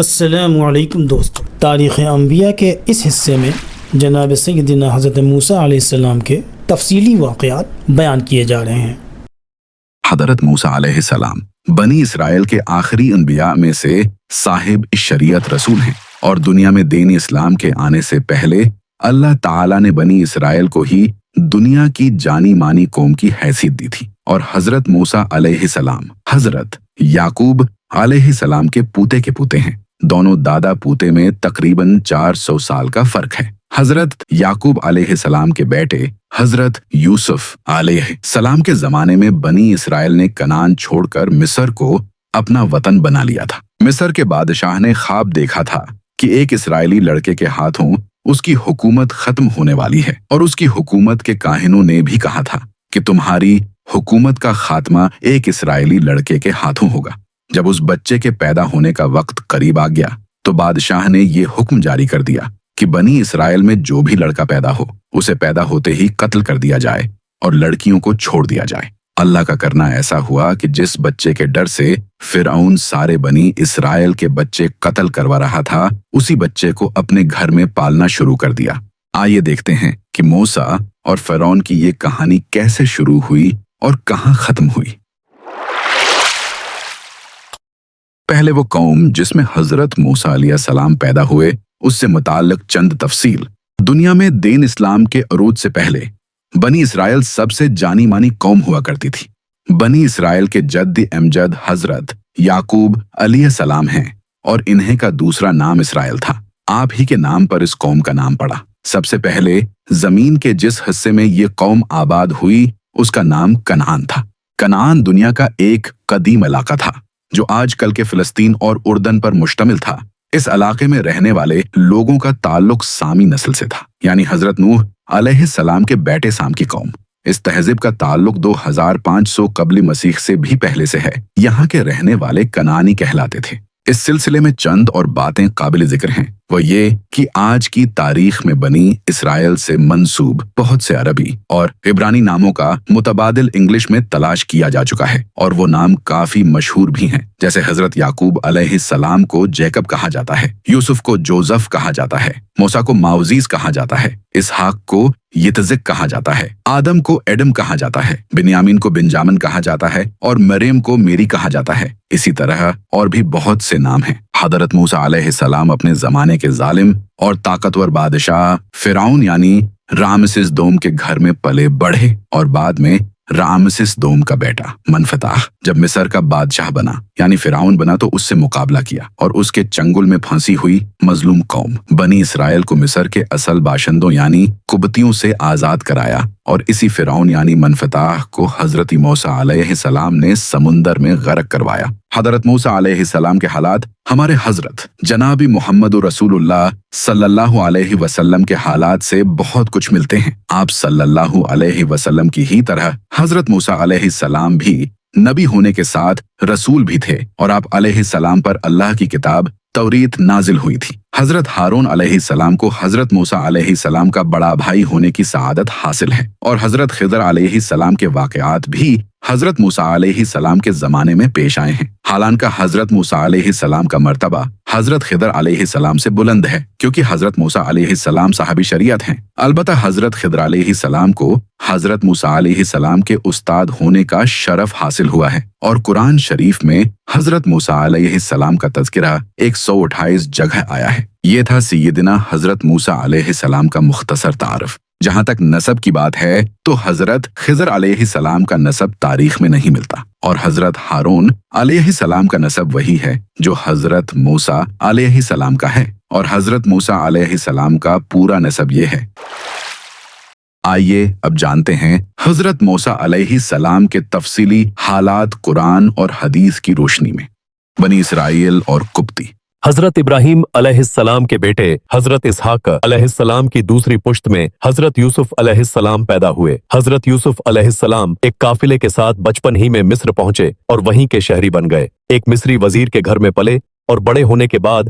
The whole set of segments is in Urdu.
السلام علیکم دوستو، تاریخ انبیاء کے اس حصے میں جناب سیدنا حضرت موسیٰ علیہ السلام کے تفصیلی واقعات بیان کیے جا رہے ہیں۔ حضرت موسیٰ علیہ السلام بنی اسرائیل کے آخری انبیاء میں سے صاحب شریعت رسول ہیں، اور دنیا میں دین اسلام کے آنے سے پہلے اللہ تعالیٰ نے بنی اسرائیل کو ہی دنیا کی جانی مانی قوم کی حیثیت دی تھی۔ اور حضرت موسیٰ علیہ السلام حضرت یعقوب علیہ السلام کے پوتے ہیں۔ دونوں دادا پوتے میں تقریباً 400 سال کا فرق ہے۔ حضرت یعقوب علیہ السلام کے بیٹے حضرت یوسف علیہ السلام کے زمانے میں بنی اسرائیل نے کنعان چھوڑ کر مصر کو اپنا وطن بنا لیا تھا۔ مصر کے بادشاہ نے خواب دیکھا تھا کہ ایک اسرائیلی لڑکے کے ہاتھوں اس کی حکومت ختم ہونے والی ہے، اور اس کی حکومت کے کاہنوں نے بھی کہا تھا کہ تمہاری حکومت کا خاتمہ ایک اسرائیلی لڑکے کے ہاتھوں ہوگا۔ جب اس بچے کے پیدا ہونے کا وقت قریب آ گیا تو بادشاہ نے یہ حکم جاری کر دیا کہ بنی اسرائیل میں جو بھی لڑکا پیدا ہو اسے پیدا ہوتے ہی قتل کر دیا جائے اور لڑکیوں کو چھوڑ دیا جائے۔ اللہ کا کرنا ایسا ہوا کہ جس بچے کے ڈر سے فرعون سارے بنی اسرائیل کے بچے قتل کروا رہا تھا، اسی بچے کو اپنے گھر میں پالنا شروع کر دیا۔ آئیے دیکھتے ہیں کہ موسیٰ اور فرعون کی یہ کہانی کیسے شروع ہوئی اور کہاں ختم ہوئی۔ پہلے وہ قوم جس میں حضرت موسیٰ علیہ السلام پیدا ہوئے، اس سے متعلق چند تفصیل۔ دنیا میں دین اسلام کے عروج سے پہلے بنی اسرائیل سب سے جانی مانی قوم ہوا کرتی تھی۔ بنی اسرائیل کے جد امجد حضرت یعقوب علیہ السلام ہیں، اور انہیں کا دوسرا نام اسرائیل تھا۔ آپ ہی کے نام پر اس قوم کا نام پڑا۔ سب سے پہلے زمین کے جس حصے میں یہ قوم آباد ہوئی اس کا نام کنعان تھا۔ کنعان دنیا کا ایک قدیم علاقہ تھا جو آج کل کے فلسطین اور اردن پر مشتمل تھا۔ اس علاقے میں رہنے والے لوگوں کا تعلق سامی نسل سے تھا، یعنی حضرت نوح علیہ السلام کے بیٹے سام کی قوم۔ اس تہذیب کا تعلق 2500 قبل مسیح سے بھی پہلے سے ہے۔ یہاں کے رہنے والے کنعانی کہلاتے تھے۔ اس سلسلے میں چند اور باتیں قابل ذکر ہیں، وہ یہ کہ آج کی تاریخ میں بنی اسرائیل سے منسوب بہت سے عربی اور عبرانی ناموں کا متبادل انگلش میں تلاش کیا جا چکا ہے، اور وہ نام کافی مشہور بھی ہیں۔ جیسے حضرت یعقوب علیہ السلام کو جیکب کہا جاتا ہے، یوسف کو جوزف کہا جاتا ہے، موسیٰ کو ماوزیز کہا جاتا ہے، اسحاق کو یتزک کہا جاتا ہے، آدم کو ایڈم کہا جاتا ہے، بنیامین کو بنجامن کہا جاتا ہے، اور مریم کو میری کہا جاتا ہے۔ اسی طرح اور بھی بہت سے نام ہیں۔ حضرت موسیٰ علیہ السلام اپنے زمانے کے ظالم اور طاقتور بادشاہ فرعون یعنی رامسس دوم کے گھر میں پلے بڑھے، اور بعد میں رامسس دوم کا بیٹا منفتاح جب مصر کا بادشاہ بنا یعنی فرعون بنا تو اس سے مقابلہ کیا، اور اس کے چنگل میں پھنسی ہوئی مظلوم قوم بنی اسرائیل کو مصر کے اصل باشندوں یعنی قبطیوں سے آزاد کرایا، اور اسی فرعون یعنی منفتاح کو حضرت موسیٰ علیہ السلام نے سمندر میں غرق کروایا۔ حضرت موسیٰ علیہ السلام کے حالات ہمارے حضرت جناب محمد رسول اللہ صلی اللہ علیہ وسلم کے حالات سے بہت کچھ ملتے ہیں۔ آپ صلی اللہ علیہ وسلم کی ہی طرح حضرت موسیٰ علیہ السلام بھی نبی ہونے کے ساتھ رسول بھی تھے، اور آپ علیہ السلام پر اللہ کی کتاب توریت نازل ہوئی تھی۔ حضرت ہارون علیہ السلام کو حضرت موسیٰ علیہ السلام کا بڑا بھائی ہونے کی سعادت حاصل ہے، اور حضرت خضر علیہ السلام کے واقعات بھی حضرت موسیٰ علیہ السلام کے زمانے میں پیش آئے ہیں۔ حالانکہ حضرت موسیٰ علیہ السلام کا مرتبہ حضرت خضر علیہ السلام سے بلند ہے، کیونکہ حضرت موسیٰ علیہ السلام صاحب شریعت ہیں۔ البتہ حضرت خضر علیہ السلام کو حضرت موسیٰ علیہ السلام کے استاد ہونے کا شرف حاصل ہوا ہے، اور قرآن شریف میں حضرت موسیٰ علیہ السلام کا تذکرہ 128 جگہ آیا ہے۔ یہ تھا سیدنا حضرت موسیٰ علیہ السلام کا مختصر تعارف۔ جہاں تک نسب کی بات ہے تو حضرت خضر علیہ السلام کا نسب تاریخ میں نہیں ملتا، اور حضرت ہارون علیہ السلام کا نسب وہی ہے جو حضرت موسیٰ علیہ السلام کا ہے، اور حضرت موسیٰ علیہ السلام کا پورا نسب یہ ہے۔ آئیے اب جانتے ہیں حضرت موسیٰ علیہ السلام کے تفصیلی حالات قرآن اور حدیث کی روشنی میں۔ بنی اسرائیل اور قبطی۔ حضرت ابراہیم علیہ السلام کے بیٹے حضرت اسحاق علیہ السلام کی دوسری پشت میں حضرت یوسف علیہ السلام پیدا ہوئے۔ حضرت یوسف علیہ السلام ایک قافلے کے ساتھ بچپن ہی میں مصر پہنچے اور وہیں کے شہری بن گئے۔ ایک مصری وزیر کے گھر میں پلے اور بڑے ہونے کے بعد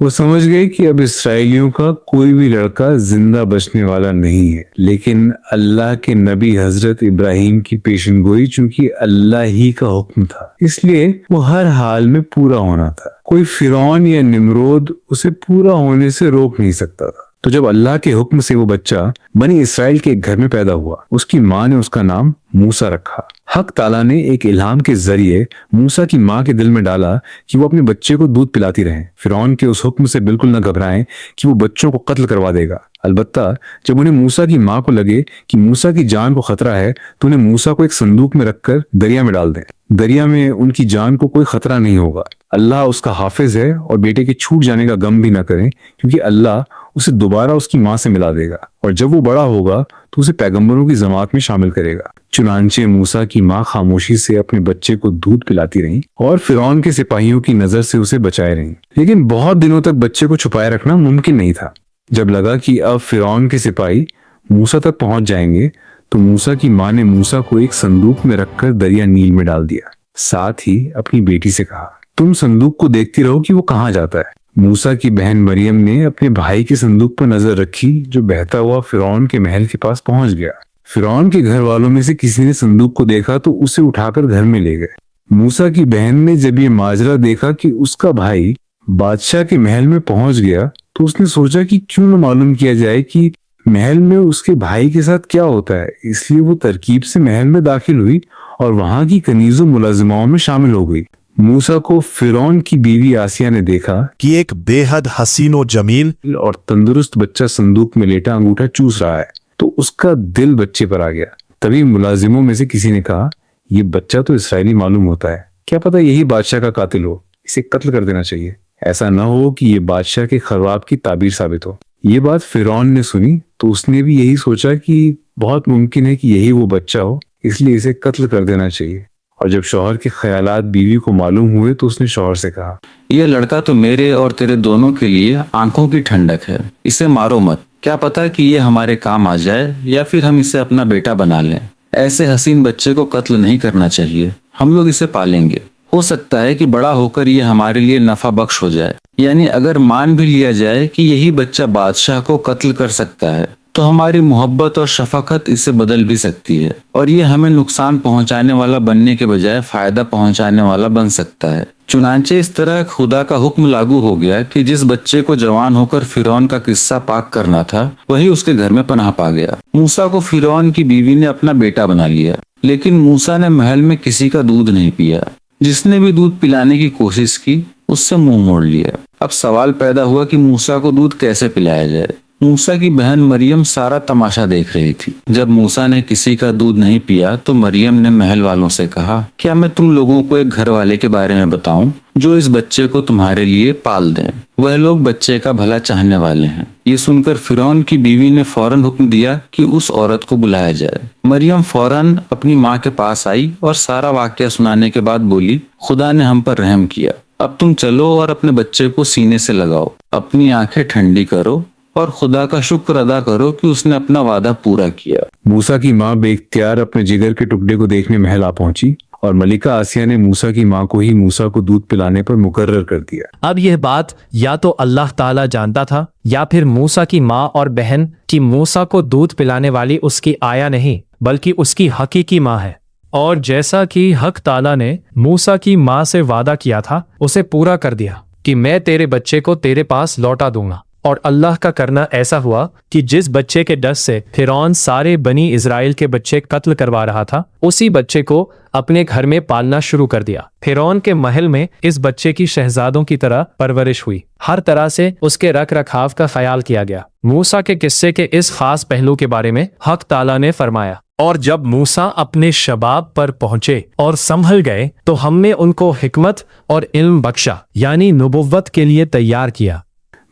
وہ سمجھ گئے کہ اب اسرائیلیوں کا کوئی بھی لڑکا زندہ بچنے والا نہیں ہے، لیکن اللہ کے نبی حضرت ابراہیم کی پیشن گوئی چونکہ اللہ ہی کا حکم تھا، اس لیے وہ ہر حال میں پورا ہونا تھا۔ کوئی فرعون یا نمرود اسے پورا ہونے سے روک نہیں سکتا تھا۔ تو جب اللہ کے حکم سے وہ بچہ بنی اسرائیل کے ایک گھر میں پیدا ہوا، اس کی ماں نے اس کا نام موسیٰ رکھا۔ حق تعالیٰ نے ایک الہام کے ذریعے موسیٰ کی ماں کے دل میں ڈالا کہ وہ اپنے بچے کو دودھ پلاتی رہیں۔ فرعون کے اس حکم سے بالکل نہ گھبرائیں کہ وہ بچوں کو قتل کروا دے گا، البتہ جب انہیں موسیٰ کی ماں کو لگے کہ موسیٰ کی جان کو خطرہ ہے تو انہیں موسیٰ کو ایک صندوق میں رکھ کر دریا میں ڈال دیں۔ دریا میں ان کی جان کو کوئی خطرہ نہیں ہوگا، اللہ اس کا حافظ ہے، اور بیٹے کے چھوٹ جانے کا غم بھی نہ کریں کیونکہ اللہ اسے دوبارہ اس کی ماں سے ملا دے گا، اور جب وہ بڑا ہوگا تو اسے پیغمبروں کی جماعت میں شامل کرے گا۔ چنانچہ موسیٰ کی ماں خاموشی سے اپنے بچے کو دودھ پلاتی رہیں اور فرعون کے سپاہیوں کی نظر سے اسے بچائے رہیں، لیکن بہت دنوں تک بچے کو چھپائے رکھنا ممکن نہیں تھا۔ جب لگا کہ اب فرعون کے سپاہی موسیٰ تک پہنچ جائیں گے تو موسیٰ کی ماں نے موسیٰ کو ایک صندوق میں رکھ کر دریا نیل میں ڈال دیا، ساتھ ہی اپنی بیٹی سے کہا تم صندوق کو دیکھتی رہو کہ وہ کہاں جاتا ہے۔ موسیٰ کی بہن مریم نے اپنے بھائی کے صندوق پر نظر رکھی جو بہتا ہوا فرعون کے محل کے پاس پہنچ گیا۔ فرعون کے گھر والوں میں سے کسی نے صندوق کو دیکھا تو اسے اٹھا کر گھر میں لے گئے۔ موسیٰ کی بہن نے جب یہ ماجرا دیکھا کہ اس کا بھائی بادشاہ کے محل میں پہنچ گیا تو اس نے سوچا کہ کیوں نہ معلوم کیا جائے کہ محل میں اس کے بھائی کے ساتھ کیا ہوتا ہے، اس لیے وہ ترکیب سے محل میں داخل ہوئی اور وہاں کی کنیزوں ملازماؤں میں شامل ہو گئی۔ موسیٰ کو فرعون کی بیوی آسیہ نے دیکھا کہ ایک بے حد حسین و جمیل اور تندرست بچہ صندوق میں لیٹا انگوٹھا چوس رہا ہے تو اس کا دل بچے پر آ گیا۔ تبھی ملازموں میں سے کسی نے کہا یہ بچہ تو اسرائیلی معلوم ہوتا ہے، کیا پتہ یہی بادشاہ کا قاتل ہو، اسے قتل کر دینا چاہیے، ایسا نہ ہو کہ یہ بادشاہ کے خواب کی تعبیر ثابت ہو۔ یہ بات فرعون نے سنی تو اس نے بھی یہی سوچا کہ بہت ممکن ہے کہ یہی وہ بچہ ہو، اس لیے اسے قتل کر دینا چاہیے۔ اور جب شوہر کے خیالات بیوی کو معلوم ہوئے تو اس نے شوہر سے کہا یہ لڑکا تو میرے اور تیرے دونوں کے لیے آنکھوں کی ٹھنڈک ہے، اسے مارو مت، کیا پتا کہ یہ ہمارے کام آ جائے یا پھر ہم اسے اپنا بیٹا بنا لیں۔ ایسے حسین بچے کو قتل نہیں کرنا چاہیے، ہم لوگ اسے پالیں گے، ہو سکتا ہے کہ بڑا ہو کر یہ ہمارے لیے نفع بخش ہو جائے۔ یعنی اگر مان بھی لیا جائے کہ یہی بچہ بادشاہ کو قتل کر سکتا ہے تو ہماری محبت اور شفقت اسے بدل بھی سکتی ہے، اور یہ ہمیں نقصان پہنچانے والا بننے کے بجائے فائدہ پہنچانے والا بن سکتا ہے۔ چنانچہ اس طرح خدا کا حکم لاگو ہو گیا کہ جس بچے کو جوان ہو کر فرعون کا قصہ پاک کرنا تھا وہی اس کے گھر میں پناہ پا گیا۔ موسیٰ کو فرعون کی بیوی نے اپنا بیٹا بنا لیا، لیکن موسیٰ نے محل میں کسی کا دودھ نہیں پیا۔ جس نے بھی دودھ پلانے کی کوشش کی اس سے منہ موڑ لیا۔ اب سوال پیدا ہوا کہ موسیٰ کو دودھ کیسے پلایا جائے۔ موسیٰ کی بہن مریم سارا تماشا دیکھ رہی تھی۔ جب موسیٰ نے کسی کا دودھ نہیں پیا تو مریم نے محل والوں سے کہا کیا میں تم لوگوں کو ایک گھر والے کے بارے میں بتاؤں جو اس بچے کو تمہارے لیے پال دیں، وہ لوگ بچے کا بھلا چاہنے والے ہیں۔ یہ سن کر فرعون کی بیوی نے فوراً حکم دیا کہ اس عورت کو بلایا جائے۔ مریم فوراً اپنی ماں کے پاس آئی اور سارا واقعہ سنانے کے بعد بولی خدا نے ہم پر رحم کیا، اب تم چلو اور اپنے بچے کو سینے سے لگاؤ، اپنی آنکھیں ٹھنڈی کرو اور خدا کا شکر ادا کرو کہ اس نے اپنا وعدہ پورا کیا۔ موسیٰ کی ماں بے اختیار اپنے جگر کے ٹکڑے کو دیکھنے محل آ پہنچی اور ملکہ آسیہ نے موسیٰ کی ماں کو ہی موسیٰ کو دودھ پلانے پر مقرر کر دیا۔ اب یہ بات یا تو اللہ تعالیٰ جانتا تھا یا پھر موسیٰ کی ماں اور بہن کی موسیٰ کو دودھ پلانے والی اس کی آیا نہیں بلکہ اس کی حقیقی ماں ہے، اور جیسا کہ حق تعالیٰ نے موسیٰ کی ماں سے وعدہ کیا تھا اسے پورا کر دیا کہ میں تیرے بچے کو تیرے پاس لوٹا دوں گا۔ اور اللہ کا کرنا ایسا ہوا کہ جس بچے کے ڈر سے فرعون سارے بنی اسرائیل کے بچے قتل کروا رہا تھا اسی بچے کو اپنے گھر میں پالنا شروع کر دیا۔ فرعون کے محل میں اس بچے کی شہزادوں کی طرح پرورش ہوئی، ہر طرح سے اس کے رکھ رکھاو کا خیال کیا گیا۔ موسیٰ کے قصے کے اس خاص پہلو کے بارے میں حق تعالیٰ نے فرمایا اور جب موسیٰ اپنے شباب پر پہنچے اور سنبھل گئے تو ہم نے ان کو حکمت اور علم بخشا، یعنی نبوت کے لیے تیار کیا۔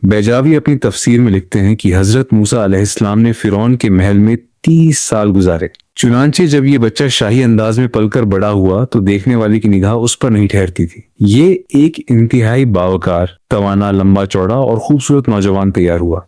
بیجاوی اپنی تفسیر میں لکھتے ہیں کہ حضرت موسیٰ علیہ السلام نے فرعون کے محل میں 30 سال گزارے۔ چنانچہ جب یہ بچہ شاہی انداز میں پل کر بڑا ہوا تو دیکھنے والے کی نگاہ اس پر نہیں ٹھہرتی تھی۔ یہ ایک انتہائی باوقار، توانا، لمبا چوڑا اور خوبصورت نوجوان تیار ہوا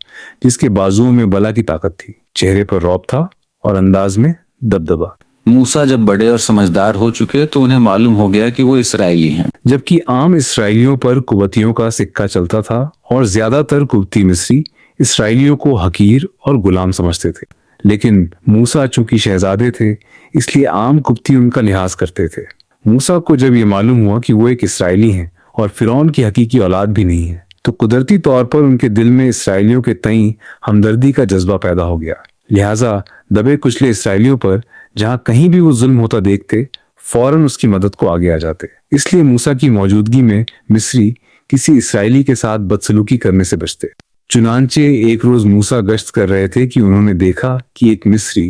جس کے بازوؤں میں بلا کی طاقت تھی، چہرے پر رعب تھا اور انداز میں دبدبا۔ موسا جب بڑے اور سمجھدار ہو چکے تو انہیں معلوم ہو گیا کہ وہ اسرائیلی ہیں۔ جبکہ عام اسرائیلیوں پر قبطیوں کا سکہ چلتا تھا اور زیادہ تر قبطی مصری اسرائیلیوں کو حقیر اور غلام سمجھتے تھے، لیکن موسا چونکہ شہزادے تھے اس لیے عام قبطی ان کا لحاظ کرتے تھے۔ موسا کو جب یہ معلوم ہوا کہ وہ ایک اسرائیلی ہیں اور فرعون کی حقیقی اولاد بھی نہیں ہے تو قدرتی طور پر ان کے دل میں اسرائیلیوں کے تئیں ہمدردی کا جذبہ پیدا ہو گیا، لہٰذا دبے کچلے اسرائیلیوں پر جہاں کہیں بھی وہ ظلم ہوتا دیکھتے فوراً اس کی مدد کو آگے آ جاتے۔ اس لیے موسیٰ کی موجودگی میں مصری کسی اسرائیلی کے ساتھ بدسلوکی کرنے سے بچتے۔ چنانچہ ایک روز موسیٰ گشت کر رہے تھے کہ انہوں نے دیکھا کہ ایک مصری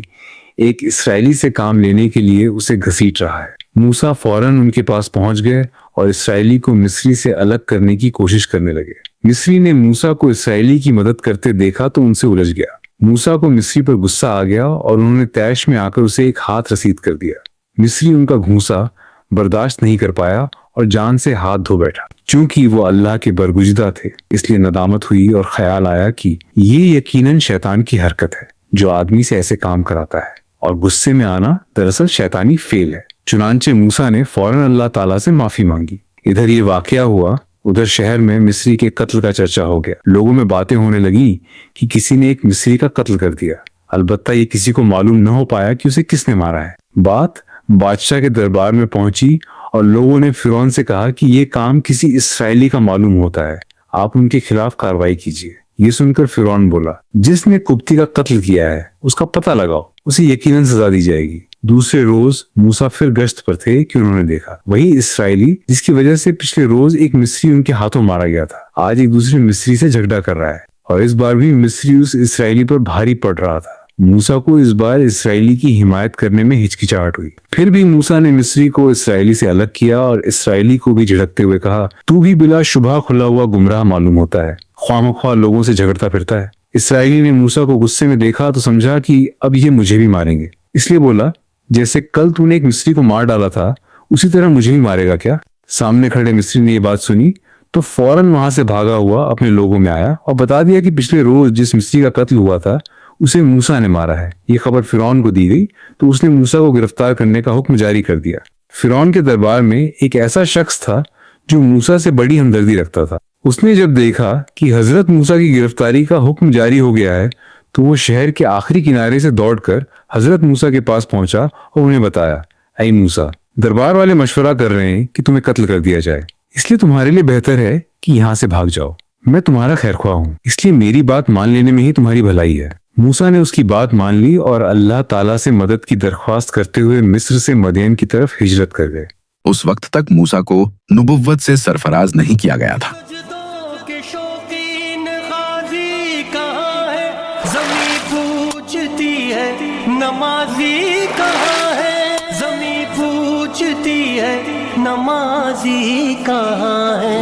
ایک اسرائیلی سے کام لینے کے لیے اسے گھسیٹ رہا ہے۔ موسیٰ فوراً ان کے پاس پہنچ گئے اور اسرائیلی کو مصری سے الگ کرنے کی کوشش کرنے لگے۔ مصری نے موسیٰ کو اسرائیلی کی مدد کرتے دیکھا تو ان سے الجھ گیا۔ موسیٰ کو مصری پر غصہ آ گیا اور انہوں نے طیش میں آ کر اسے ایک ہاتھ رسید کر دیا۔ مصری ان کا گھونسا برداشت نہیں کر پایا اور جان سے ہاتھ دھو بیٹھا۔ چونکہ وہ اللہ کے برگزیدہ تھے اس لیے ندامت ہوئی اور خیال آیا کہ یہ یقیناً شیطان کی حرکت ہے جو آدمی سے ایسے کام کراتا ہے، اور غصے میں آنا دراصل شیطانی فعل ہے۔ چنانچہ موسیٰ نے فوراً اللہ تعالیٰ سے معافی مانگی۔ ادھر یہ واقعہ ہوا، ادھر شہر میں مصری کے قتل کا چرچا ہو گیا۔ لوگوں میں باتیں ہونے لگی کہ کسی نے ایک مصری کا قتل کر دیا، البتہ یہ کسی کو معلوم نہ ہو پایا کہ اسے کس نے مارا ہے۔ بات بادشاہ کے دربار میں پہنچی اور لوگوں نے فرعون سے کہا کہ یہ کام کسی اسرائیلی کا معلوم ہوتا ہے، آپ ان کے خلاف کارروائی کیجیے۔ یہ سن کر فرعون بولا، جس نے قبطی کا قتل کیا ہے اس کا پتہ لگاؤ، اسے یقیناً سزا دی جائے گی۔ دوسرے روز موسیٰ پھر گشت پر تھے کہ انہوں نے دیکھا وہی اسرائیلی جس کی وجہ سے پچھلے روز ایک مصری ان کے ہاتھوں مارا گیا تھا، آج ایک دوسرے مصری سے جھگڑا کر رہا ہے، اور اس بار بھی مصری اس اسرائیلی پر بھاری پڑ رہا تھا۔ موسیٰ کو اس بار اسرائیلی کی حمایت کرنے میں ہچکچاہٹ ہوئی۔ پھر بھی موسیٰ نے مصری کو اسرائیلی سے الگ کیا اور اسرائیلی کو بھی جھڑکتے ہوئے کہا، تو بھی بلا شبہ کھلا ہوا گمراہ معلوم ہوتا ہے، خواہ مخواہ لوگوں سے جھگڑتا پھرتا ہے۔ اسرائیلی نے موسیٰ کو غصے میں دیکھا تو سمجھا کہ اب یہ مجھے بھی ماریں گے، اس لیے بولا، جیسے کل تو نے ایک مصری کو مار ڈالا تھا اسی طرح مجھے بھی مارے گا کیا؟ سامنے کھڑے مصری نے یہ بات سنی تو فوراً وہاں سے بھاگا ہوا اپنے لوگوں میں آیا اور بتا دیا کہ پچھلے روز جس مصری کا قتل ہوا تھا اسے موسیٰ نے مارا ہے۔ یہ خبر فرعون کو دی گئی تو اس نے موسیٰ کو گرفتار کرنے کا حکم جاری کر دیا۔ فرعون کے دربار میں ایک ایسا شخص تھا جو موسیٰ سے بڑی ہمدردی رکھتا تھا۔ اس نے جب دیکھا کہ حضرت موسیٰ کی گرفتاری کا حکم جاری ہو گیا ہے تو وہ شہر کے آخری کنارے سے دوڑ کر حضرت موسیٰ کے پاس پہنچا اور انہیں بتایا، اے موسیٰ، دربار والے مشورہ کر رہے ہیں کہ تمہیں قتل کر دیا جائے، اس لیے تمہارے لیے بہتر ہے کہ یہاں سے بھاگ جاؤ۔ میں تمہارا خیر خواہ ہوں، اس لیے میری بات مان لینے میں ہی تمہاری بھلائی ہے۔ موسیٰ نے اس کی بات مان لی اور اللہ تعالیٰ سے مدد کی درخواست کرتے ہوئے مصر سے مدین کی طرف ہجرت کر گئے۔ اس وقت تک موسیٰ کو نبوت سے سرفراز نہیں کیا گیا تھا۔ نمازی کہاں ہے زمین پوچھتی ہے، نمازی کہاں ہے؟